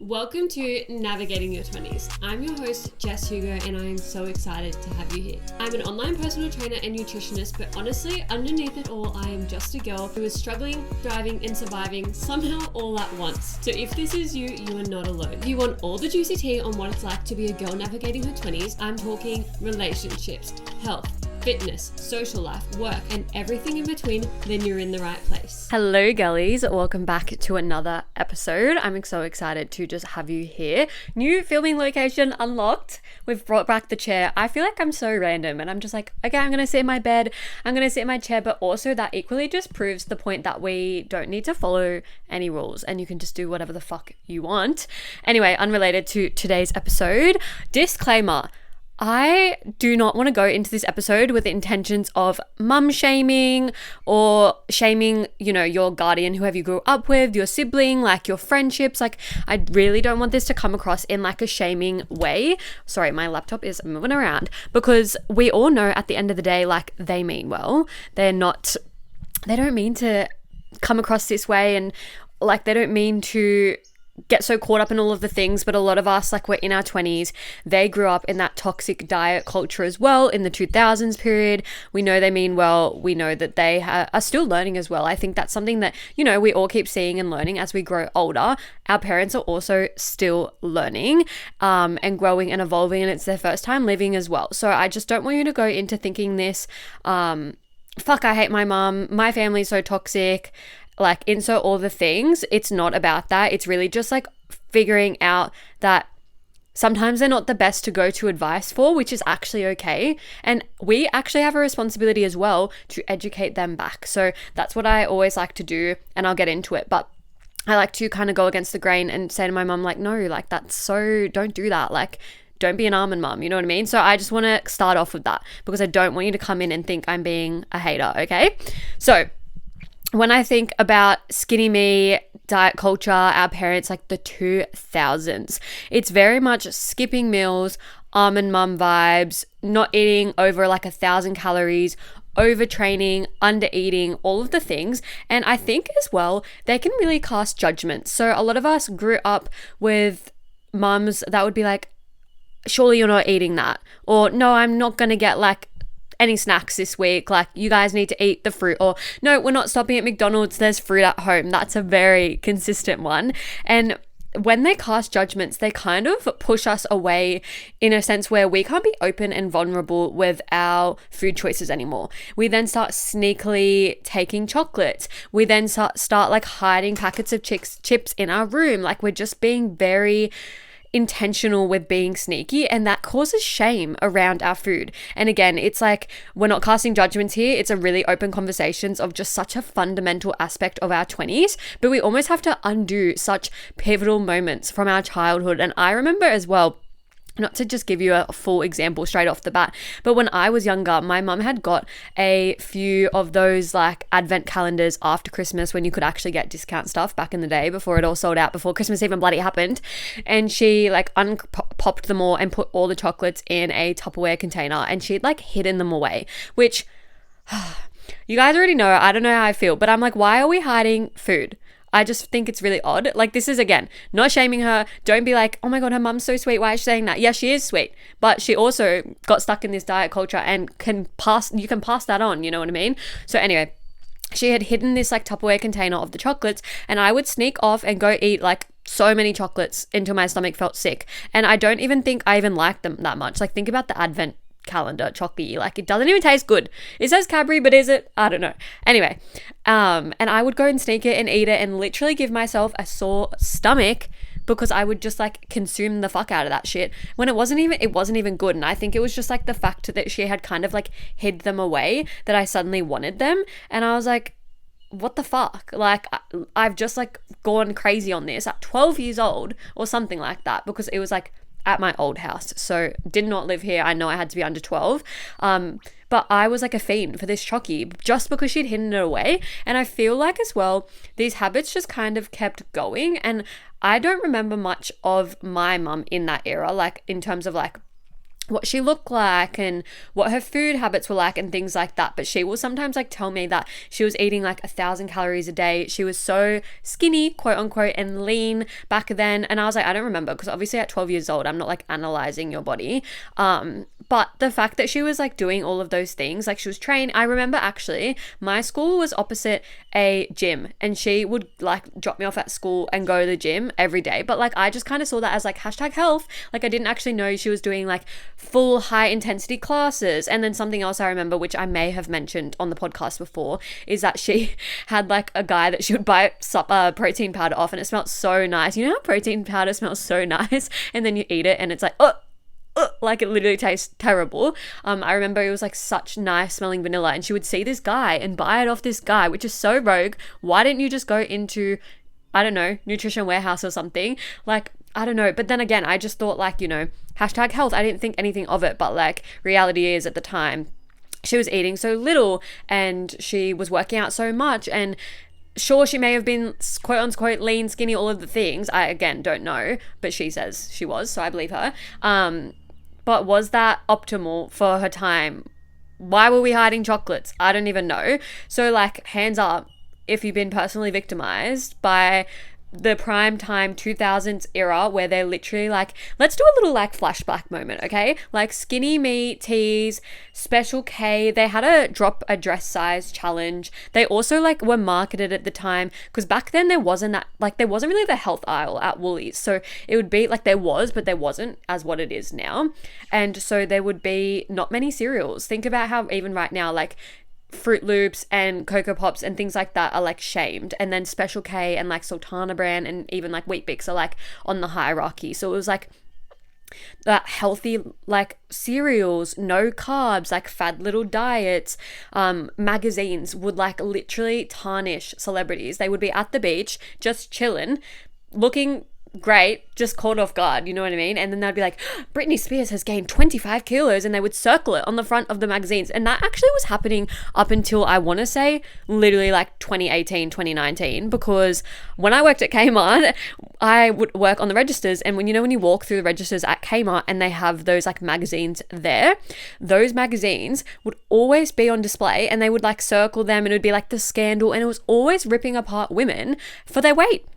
Welcome to Navigating Your 20s. I'm your host, Jess Hugo, and I am so excited to have you here. I'm an online personal trainer and nutritionist, but honestly, underneath it all, I am just a girl who is struggling, thriving, and surviving somehow all at once. So if this is you, you are not alone. If you want all the juicy tea on what it's like to be a girl navigating her 20s, I'm talking relationships, health, fitness, social life, work, and everything in between, then you're in the right place. Hello girlies, welcome back to another episode. I'm so excited to just have you here. New filming location unlocked. We've brought back the chair. I feel like I'm so random and I'm just like, okay, I'm gonna sit in my bed, I'm gonna sit in my chair, but also that equally just proves the point that we don't need to follow any rules and you can just do whatever the fuck you want. Anyway, unrelated to today's episode, disclaimer. I do not want to go into this episode with the intentions of mum shaming or shaming, your guardian, whoever you grew up with, your sibling, like your friendships. Like, I really don't want this to come across in like a shaming way. Sorry, my laptop is moving around because we all know at the end of the day, like they mean well. They don't mean to come across this way and like they don't mean to get so caught up in all of the things, but a lot of us, like we're in our 20s, they grew up in that toxic diet culture as well in the 2000s period. We know they mean well. We know that they are still learning as well. I think that's something that, we all keep seeing and learning as we grow older. Our parents are also still learning and growing and evolving, and it's their first time living as well. So I just don't want you to go into thinking this, fuck, I hate my mom, my family's so toxic, like insert all the things. It's not about that. It's really just like figuring out that sometimes they're not the best to go to advice for, which is actually okay. And we actually have a responsibility as well to educate them back. So that's what I always like to do, and I'll get into it. But I like to kind of go against the grain and say to my mum, like, no, like don't do that. Like, don't be an almond mum, you know what I mean? So I just want to start off with that because I don't want you to come in and think I'm being a hater, okay? So when I think about skinny me, diet culture, our parents, like the 2000s, it's very much skipping meals, almond mum vibes, not eating over like 1,000 calories, overtraining, under eating, all of the things. And I think as well, they can really cast judgment. So a lot of us grew up with mums that would be like, surely you're not eating that. Or no, I'm not going to get like any snacks this week, like you guys need to eat the fruit. Or no, we're not stopping at McDonald's, there's fruit at home. That's a very consistent one. And when they cast judgments, they kind of push us away in a sense where we can't be open and vulnerable with our food choices anymore. We then start sneakily taking chocolates. We then start like hiding packets of chips in our room. Like we're just being very intentional with being sneaky, and that causes shame around our food. And again, it's like we're not casting judgments here. It's a really open conversations of just such a fundamental aspect of our 20s, but we almost have to undo such pivotal moments from our childhood. And I remember as well, not to just give you a full example straight off the bat, but when I was younger, my mum had got a few of those like advent calendars after Christmas when you could actually get discount stuff back in the day before it all sold out, before Christmas even bloody happened. And she like popped them all and put all the chocolates in a Tupperware container, and she'd like hidden them away, which you guys already know. I don't know how I feel, but I'm like, why are we hiding food? I just think it's really odd. Like, this is, again, not shaming her. Don't be like, oh my God, her mum's so sweet. Why is she saying that? Yeah, she is sweet. But she also got stuck in this diet culture and you can pass that on, you know what I mean? So anyway, she had hidden this like Tupperware container of the chocolates, and I would sneak off and go eat like so many chocolates until my stomach felt sick. And I don't even think I even liked them that much. Like, think about the advent calendar chocolate, like it doesn't even taste good. It says Cadbury, but is it? I don't know. Anyway, and I would go and sneak it and eat it and literally give myself a sore stomach because I would just like consume the fuck out of that shit when it wasn't even good. And I think it was just like the fact that she had kind of like hid them away that I suddenly wanted them. And I was like, what the fuck? Like, I've just like gone crazy on this at 12 years old or something like that, because it was like at my old house. So did not live here. I know I had to be under 12. But I was like a fiend for this chocky just because she'd hidden it away. And I feel like as well, these habits just kind of kept going. And I don't remember much of my mum in that era, like in terms of like what she looked like and what her food habits were like and things like that. But she will sometimes like tell me that she was eating like 1,000 calories a day. She was so skinny, quote unquote, and lean back then. And I was like, I don't remember, because obviously at 12 years old, I'm not like analyzing your body. But the fact that she was like doing all of those things, like she was trained. I remember actually my school was opposite a gym, and she would like drop me off at school and go to the gym every day. But like I just kind of saw that as like #health. Like I didn't actually know she was doing like full high intensity classes. And then something else I remember, which I may have mentioned on the podcast before, is that she had like a guy that she would buy protein powder off, and it smelled so nice. You know how protein powder smells so nice, and then you eat it and it's like, like it literally tastes terrible. I remember it was like such nice smelling vanilla, and she would see this guy and buy it off this guy, which is so rogue. Why didn't you just go into, I don't know, Nutrition Warehouse or something? Like, I don't know. But then again, I just thought like, you know, #health. I didn't think anything of it, but like reality is at the time she was eating so little and she was working out so much, and sure, she may have been quote unquote lean, skinny, all of the things. I again don't know, but she says she was, so I believe her. But was that optimal for her time? Why were we hiding chocolates? I don't even know. So like, hands up if you've been personally victimized by the prime time 2000s era, where they're literally like, let's do a little like flashback moment, okay? Like Skinny Me Teas, Special K, they had a drop a dress size challenge. They also like were marketed at the time, because back then there wasn't really the health aisle at Woolies. So it would be like there was, but there wasn't as what it is now. And so there would be not many cereals. Think about how even right now, like Fruit Loops and Cocoa Pops and things like that are like shamed, and then Special K and like Sultana brand and even like Wheat Bix are like on the hierarchy. So it was like that healthy like cereals, no carbs, like fad little diets. Magazines would like literally tarnish celebrities. They would be at the beach just chilling, looking great, just caught off guard, you know what I mean? And then they'd be like, Britney Spears has gained 25 kilos, and they would circle it on the front of the magazines. And that actually was happening up until, I want to say, literally like 2018, 2019, because when I worked at Kmart, I would work on the registers, and when you walk through the registers at Kmart and they have those like magazines there, those magazines would always be on display, and they would like circle them, and it would be like the scandal, and it was always ripping apart women for their weight.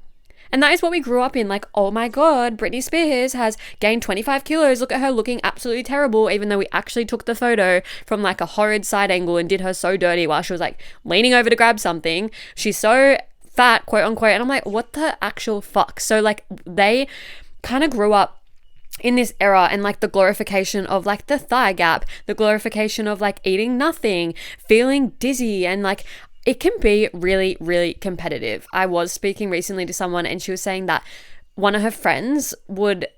And that is what we grew up in. Like, oh my God, Britney Spears has gained 25 kilos. Look at her looking absolutely terrible, even though we actually took the photo from like a horrid side angle and did her so dirty while she was like leaning over to grab something. She's so fat, quote unquote. And I'm like, what the actual fuck? So like they kind of grew up in this era, and like the glorification of like the thigh gap, the glorification of like eating nothing, feeling dizzy, and like it can be really, really competitive. I was speaking recently to someone, and she was saying that one of her friends would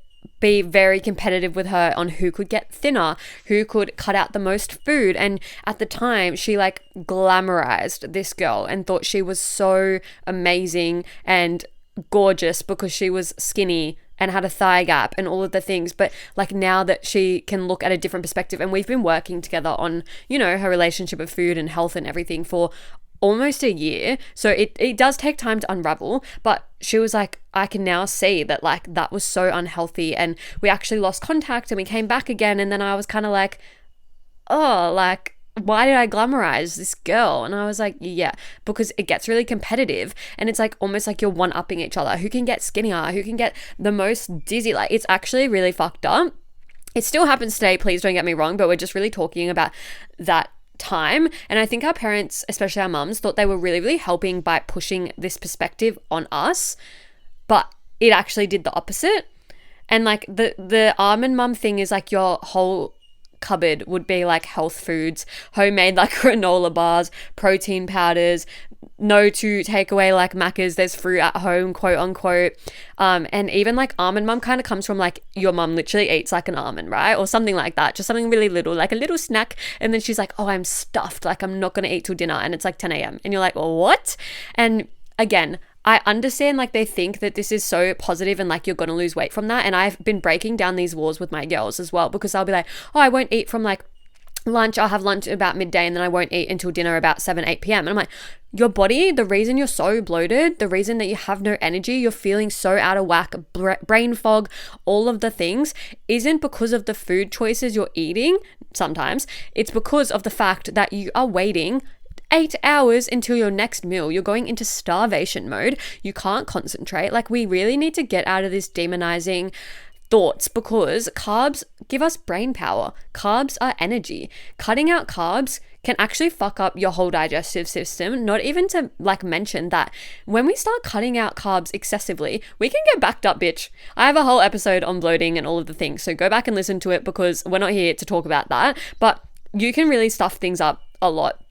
be very competitive with her on who could get thinner, who could cut out the most food. And at the time, she like glamorized this girl and thought she was so amazing and gorgeous because she was skinny and had a thigh gap and all of the things. But like now that she can look at a different perspective, and we've been working together on, you know, her relationship with food and health and everything for almost a year. So it does take time to unravel, but she was like, I can now see that like that was so unhealthy, and we actually lost contact and we came back again. And then I was kind of like, oh, like, why did I glamorize this girl? And I was like, yeah, because it gets really competitive, and it's like almost like you're one-upping each other. Who can get skinnier? Who can get the most dizzy? Like, it's actually really fucked up. It still happens today, please don't get me wrong, but we're just really talking about that time. And I think our parents, especially our mums, thought they were really, really helping by pushing this perspective on us, but it actually did the opposite. And like the almond mum thing is like your whole cupboard would be like health foods, homemade like granola bars, protein powders, no to take away like Macca's, there's fruit at home, quote unquote. And even like almond mum kind of comes from like your mum literally eats like an almond, right? Or something like that, just something really little, like a little snack. And then she's like, oh, I'm stuffed, like I'm not going to eat till dinner. And it's like 10 a.m. And you're like, well, what? And again, I understand like they think that this is so positive and like you're going to lose weight from that. And I've been breaking down these walls with my girls as well, because I'll be like, oh, I won't eat from like lunch, I'll have lunch about midday and then I won't eat until dinner about 7, 8 p.m. And I'm like, your body, the reason you're so bloated, the reason that you have no energy, you're feeling so out of whack, brain fog, all of the things, isn't because of the food choices you're eating sometimes. It's because of the fact that you are waiting 8 hours until your next meal. You're going into starvation mode. You can't concentrate. Like, we really need to get out of this demonizing thoughts, because carbs give us brain power. Carbs are energy. Cutting out carbs can actually fuck up your whole digestive system. Not even to like mention that when we start cutting out carbs excessively, we can get backed up, bitch. I have a whole episode on bloating and all of the things, so go back and listen to it, because we're not here to talk about that, but you can really stuff things up a lot.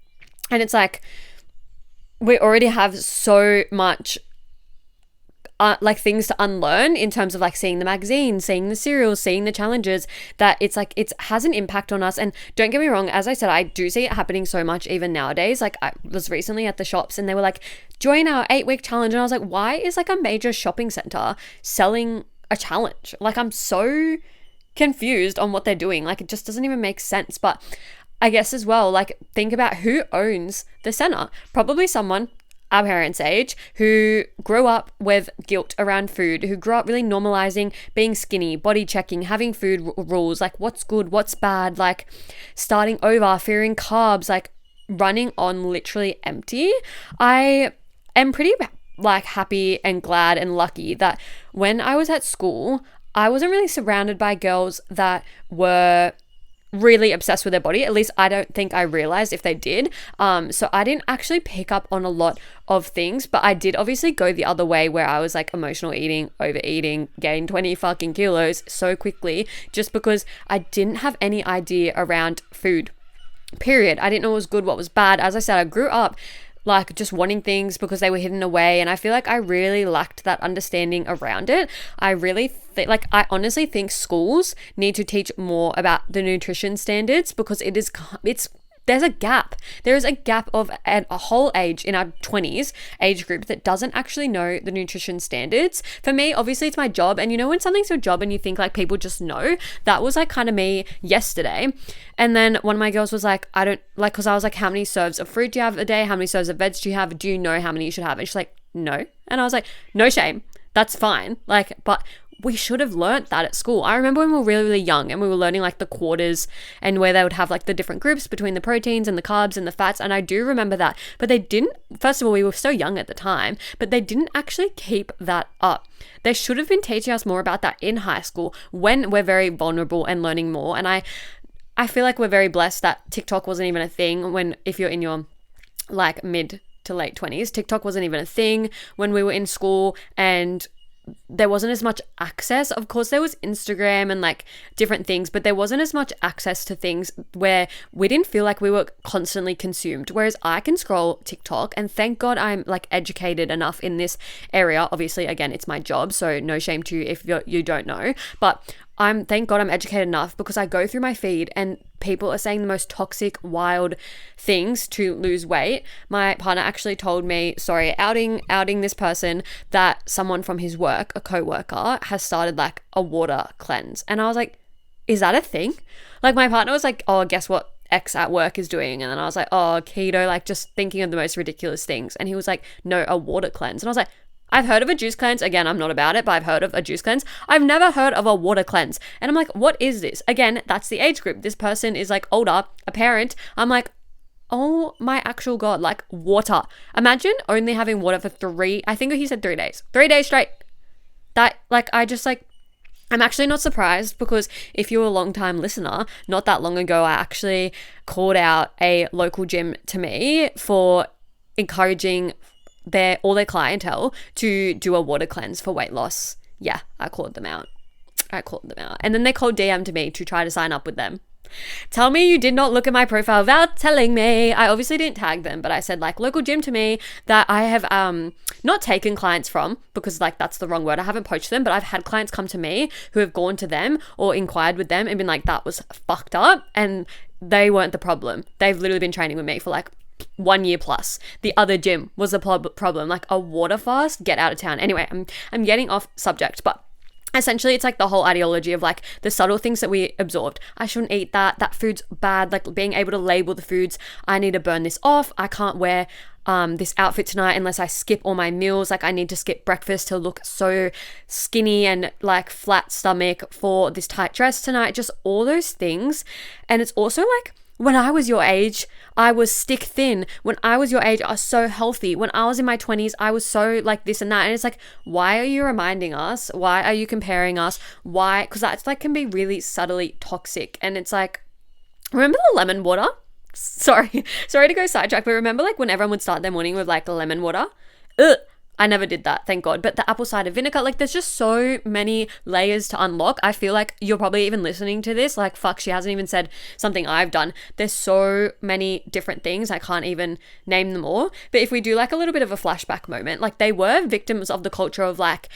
And it's like, we already have so much like things to unlearn in terms of like seeing the magazines, seeing the cereals, seeing the challenges, that it's like it has an impact on us. And don't get me wrong, as I said, I do see it happening so much even nowadays. Like, I was recently at the shops and they were like, join our 8-week challenge, and I was like, why is like a major shopping center selling a challenge? Like, I'm so confused on what they're doing. Like, it just doesn't even make sense. But I guess as well, like, think about who owns the center. Probably someone our parents' age who grew up with guilt around food, who grew up really normalizing being skinny, body checking, having food rules, like what's good, what's bad, like starting over, fearing carbs, like running on literally empty. I am pretty like happy and glad and lucky that when I was at school, I wasn't really surrounded by girls that were really obsessed with their body. At least I don't think I realized if they did. So I didn't actually pick up on a lot of things, but I did obviously go the other way where I was like emotional eating, overeating, gained 20 fucking kilos so quickly just because I didn't have any idea around food, period. I didn't know what was good, what was bad. As I said, I grew up like just wanting things because they were hidden away, and I feel like I really lacked that understanding around it. I really I honestly think schools need to teach more about the nutrition standards, because there's a gap. There is a gap of a whole age in our 20s age group that doesn't actually know the nutrition standards. For me, obviously it's my job, and you know when something's your job and you think like people just know, that was like kind of me yesterday. And then one of my girls was like, I don't like, because I was like, how many serves of fruit do you have a day? How many serves of veg do you have? Do you know how many you should have? And she's like, no. And I was like, no shame. That's fine. Like, but we should have learnt that at school. I remember when we were really, really young and we were learning like the quarters and where they would have like the different groups between the proteins and the carbs and the fats. And I do remember that, but they didn't, first of all, we were so young at the time, but they didn't actually keep that up. They should have been teaching us more about that in high school when we're very vulnerable and learning more. And I feel like we're very blessed that TikTok wasn't even a thing if you're in your like mid to late 20s. TikTok wasn't even a thing when we were in school, and there wasn't as much access. Of course, there was Instagram and like different things, but there wasn't as much access to things where we didn't feel like we were constantly consumed. Whereas I can scroll TikTok, and thank God I'm like educated enough in this area. Obviously, again, it's my job, so no shame to you if you don't know, but thank God I'm educated enough, because I go through my feed and people are saying the most toxic, wild things to lose weight. My partner actually told me, outing this person, that someone from his work, a co-worker, has started like a water cleanse. And I was like, is that a thing? Like, my partner was like, oh, guess what X at work is doing? And then I was like, oh, keto, like just thinking of the most ridiculous things. And he was like, no, a water cleanse. And I was like, I've heard of a juice cleanse. Again, I'm not about it, but I've heard of a juice cleanse. I've never heard of a water cleanse. And I'm like, what is this? Again, that's the age group. This person is like older, a parent. I'm like, oh my actual God, like water. Imagine only having water for 3 days. 3 days straight. That, like, I'm actually not surprised, because if you're a long time listener, not that long ago, I actually called out a local gym to me for encouraging all their clientele to do a water cleanse for weight loss. Yeah, I called them out. And then they called DM to me to try to sign up with them. Tell me you did not look at my profile without telling me. I obviously didn't tag them, but I said like local gym to me that I have not taken clients from, because like that's the wrong word. I haven't poached them, but I've had clients come to me who have gone to them or inquired with them and been like, that was fucked up, and they weren't the problem. They've literally been training with me for like 1 year plus. The other gym was a problem. Like a water fast, get out of town. Anyway, I'm getting off subject, but essentially it's like the whole ideology of like the subtle things that we absorbed. I shouldn't eat that food's bad. Like being able to label the foods, I need to burn this off, I can't wear this outfit tonight unless I skip all my meals. Like I need to skip breakfast to look so skinny and like flat stomach for this tight dress tonight. Just all those things. And it's also like, when I was your age, I was stick thin. When I was your age, I was so healthy. When I was in my 20s, I was so like this and that. And it's like, why are you reminding us? Why are you comparing us? Why? Because that's like can be really subtly toxic. And it's like, remember the lemon water? Sorry to go sidetrack, but remember like when everyone would start their morning with like lemon water? Ugh. I never did that, thank God. But the apple cider vinegar, like there's just so many layers to unlock. I feel like you're probably even listening to this, like fuck, she hasn't even said something I've done. There's so many different things, I can't even name them all. But if we do like a little bit of a flashback moment, like they were victims of the culture of like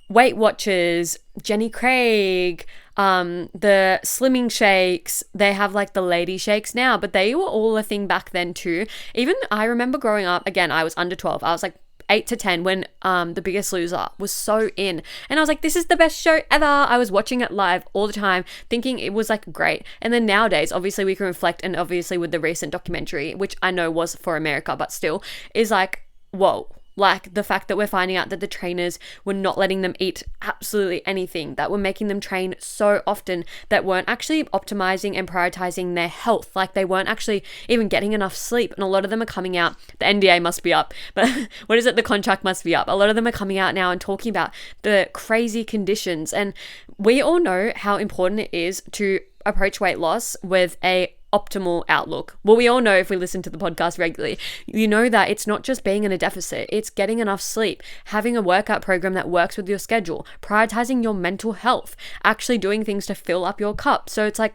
Weight Watchers, Jenny Craig, the slimming shakes. They have like the lady shakes now, but they were all a thing back then too. Even I remember growing up, again, I was under 12. I was like 8 to 10 when The Biggest Loser was so in, and I was like, this is the best show ever. I was watching it live all the time thinking it was like great. And then nowadays obviously we can reflect, and obviously with the recent documentary, which I know was for America but still is like, whoa, like the fact that we're finding out that the trainers were not letting them eat absolutely anything, that were making them train so often, that weren't actually optimizing and prioritizing their health. Like they weren't actually even getting enough sleep. And a lot of them are coming out, the NDA must be up, but what is it? The contract must be up. A lot of them are coming out now and talking about the crazy conditions. And we all know how important it is to approach weight loss with a optimal outlook. Well, we all know if we listen to the podcast regularly, you know that it's not just being in a deficit, it's getting enough sleep, having a workout program that works with your schedule, prioritizing your mental health, actually doing things to fill up your cup. So it's like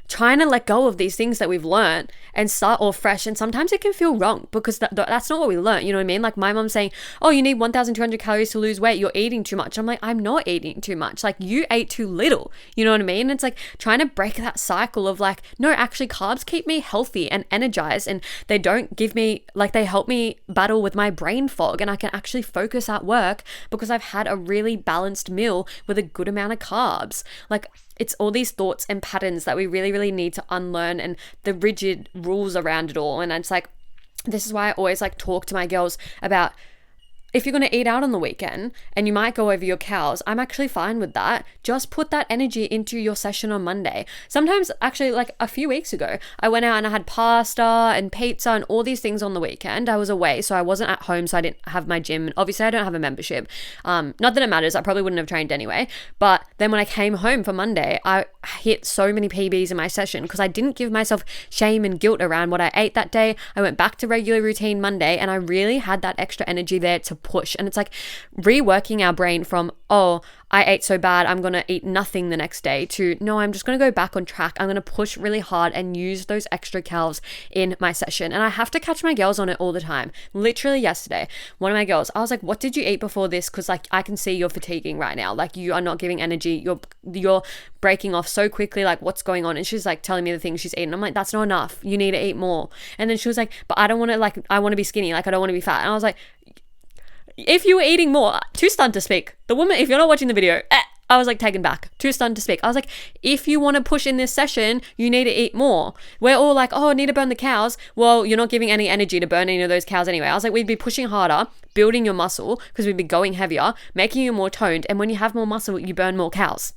trying to let go of these things that we've learned and start all fresh. And sometimes it can feel wrong because that's not what we learned. You know what I mean? Like my mom's saying, oh, you need 1,200 calories to lose weight. You're eating too much. I'm like, I'm not eating too much. Like you ate too little. You know what I mean? It's like trying to break that cycle of like, no, actually carbs keep me healthy and energized, and they don't give me, like they help me battle with my brain fog, and I can actually focus at work because I've had a really balanced meal with a good amount of carbs. Like it's all these thoughts and patterns that we really, really need to unlearn, and the rigid rules around it all. And it's like, this is why I always like talk to my girls about, if you're going to eat out on the weekend and you might go over your cows, I'm actually fine with that. Just put that energy into your session on Monday. Sometimes actually like a few weeks ago, I went out and I had pasta and pizza and all these things on the weekend. I was away, so I wasn't at home, so I didn't have my gym. Obviously I don't have a membership. Not that it matters, I probably wouldn't have trained anyway. But then when I came home for Monday, I hit so many PBs in my session because I didn't give myself shame and guilt around what I ate that day. I went back to regular routine Monday, and I really had that extra energy there to push. And it's like reworking our brain from, oh, I ate so bad, I'm going to eat nothing the next day, to no, I'm just going to go back on track. I'm going to push really hard and use those extra calories in my session. And I have to catch my girls on it all the time. Literally yesterday, one of my girls, I was like, what did you eat before this? Because like I can see you're fatiguing right now. Like you are not giving energy. You're breaking off so quickly. Like what's going on? And she's like telling me the things she's eaten. I'm like, that's not enough. You need to eat more. And then she was like, but I don't want to, like, I want to be skinny. Like I don't want to be fat. And I was like, if you were eating more, too stunned to speak. The woman, if you're not watching the video, I was like taken back, too stunned to speak. I was like, if you want to push in this session, you need to eat more. We're all like, oh, I need to burn the cows. Well, you're not giving any energy to burn any of those cows anyway. I was like, we'd be pushing harder, building your muscle, because we'd be going heavier, making you more toned. And when you have more muscle, you burn more cows,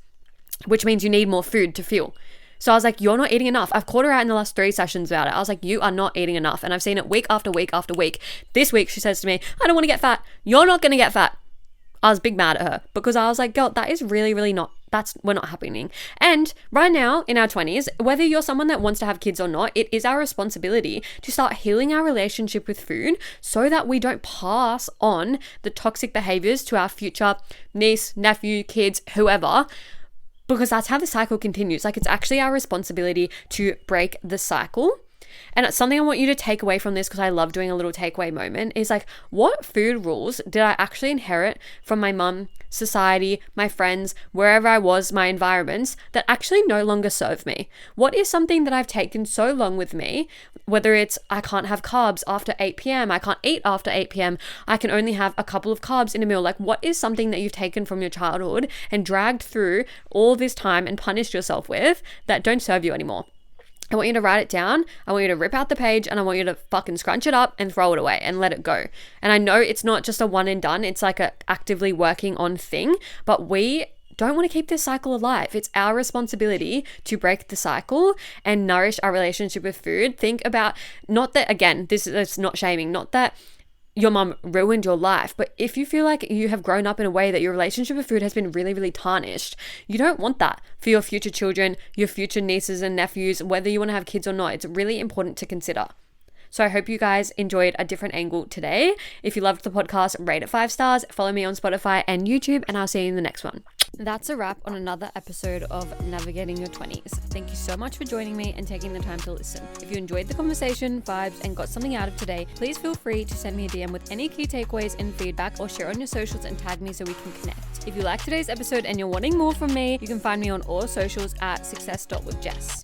which means you need more food to fuel. So I was like, you're not eating enough. I've called her out in the last 3 sessions about it. I was like, you are not eating enough. And I've seen it week after week after week. This week, she says to me, I don't want to get fat. You're not going to get fat. I was big mad at her because I was like, girl, that is really, really not, we're not happening. And right now in our 20s, whether you're someone that wants to have kids or not, it is our responsibility to start healing our relationship with food so that we don't pass on the toxic behaviors to our future niece, nephew, kids, whoever, because that's how the cycle continues. Like it's actually our responsibility to break the cycle. And it's something I want you to take away from this, because I love doing a little takeaway moment, is like, what food rules did I actually inherit from my mum, society, my friends, wherever I was, my environments, that actually no longer serve me? What is something that I've taken so long with me, whether it's I can't have carbs after 8 p.m, I can't eat after 8 p.m, I can only have a couple of carbs in a meal. Like, what is something that you've taken from your childhood and dragged through all this time and punished yourself with that don't serve you anymore? I want you to write it down. I want you to rip out the page, and I want you to fucking scrunch it up and throw it away and let it go. And I know it's not just a one and done. It's like a actively working on thing, but we don't want to keep this cycle alive. It's our responsibility to break the cycle and nourish our relationship with food. Think about, not that, again, this is not shaming, not that your mom ruined your life, but if you feel like you have grown up in a way that your relationship with food has been really, really tarnished, you don't want that for your future children, your future nieces and nephews, whether you want to have kids or not. It's really important to consider. So I hope you guys enjoyed a different angle today. If you loved the podcast, rate it 5 stars, follow me on Spotify and YouTube, and I'll see you in the next one. That's a wrap on another episode of Navigating Your 20s. Thank you so much for joining me and taking the time to listen. If you enjoyed the conversation, vibes, and got something out of today, please feel free to send me a DM with any key takeaways and feedback, or share on your socials and tag me so we can connect. If you liked today's episode and you're wanting more from me, you can find me on all socials at success.withjess.